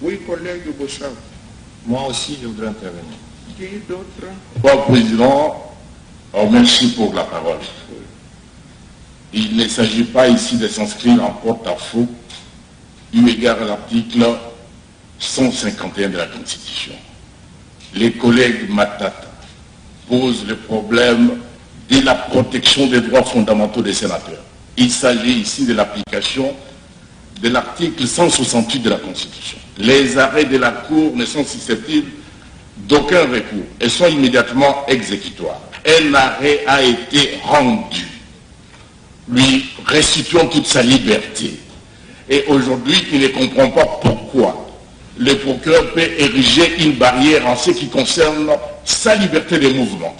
Oui, collègue Bouchard. Moi aussi, je voudrais intervenir. Qui d'autre? Bon, Président, merci pour la parole. Il ne s'agit pas ici de s'inscrire en porte-à-faux eu égard à l'article 151 de la Constitution. Les collègues Matata posent le problème de la protection des droits fondamentaux des sénateurs. Il s'agit ici de l'application de l'article 168 de la Constitution. Les arrêts de la Cour ne sont susceptibles d'aucun recours et sont immédiatement exécutoires. Un arrêt a été rendu, lui restituant toute sa liberté. Et aujourd'hui, il ne comprend pas pourquoi le procureur peut ériger une barrière en ce qui concerne sa liberté de mouvement.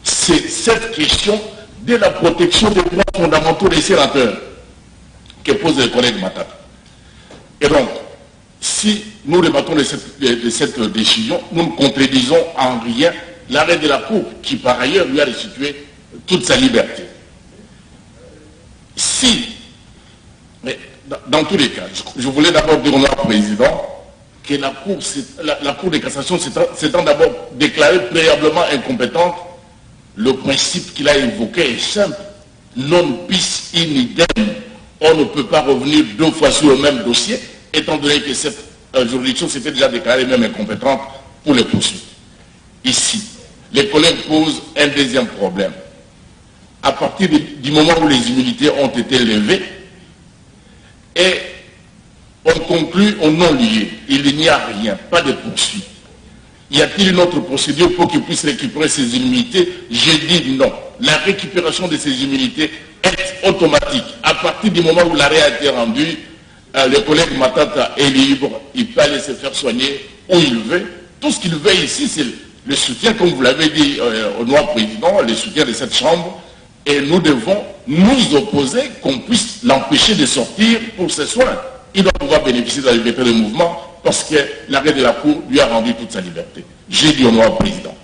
C'est cette question de la protection des droits fondamentaux des sénateurs que pose le collègue Matata. Et donc, si nous débattons de cette décision, nous ne contredisons en rien l'arrêt de la Cour, qui par ailleurs lui a restitué toute sa liberté. Si, mais dans tous les cas, je voulais d'abord dire au Président que la Cour de cassation s'étant d'abord déclarée préalablement incompétente, le principe qu'il a évoqué est simple, non bis in idem. On ne peut pas revenir deux fois sur le même dossier, étant donné que cette juridiction s'était déjà déclarée même incompétente pour les poursuites. Ici, les collègues posent un deuxième problème. À partir du moment où les immunités ont été levées, et on conclut au non-lieu, il n'y a rien, pas de poursuite. Y a-t-il une autre procédure pour qu'il puisse récupérer ses immunités? J'ai dit non. La récupération de ces immunités est automatique. À partir du moment où l'arrêt a été rendu, le collègue Matata est libre, il peut aller se faire soigner où il veut. Tout ce qu'il veut ici, c'est le soutien, comme vous l'avez dit au noir président, le soutien de cette Chambre. Et nous devons nous opposer qu'on puisse l'empêcher de sortir pour ses soins. Il doit pouvoir bénéficier de la liberté de mouvement parce que l'arrêt de la Cour lui a rendu toute sa liberté. J'ai dit au noir président.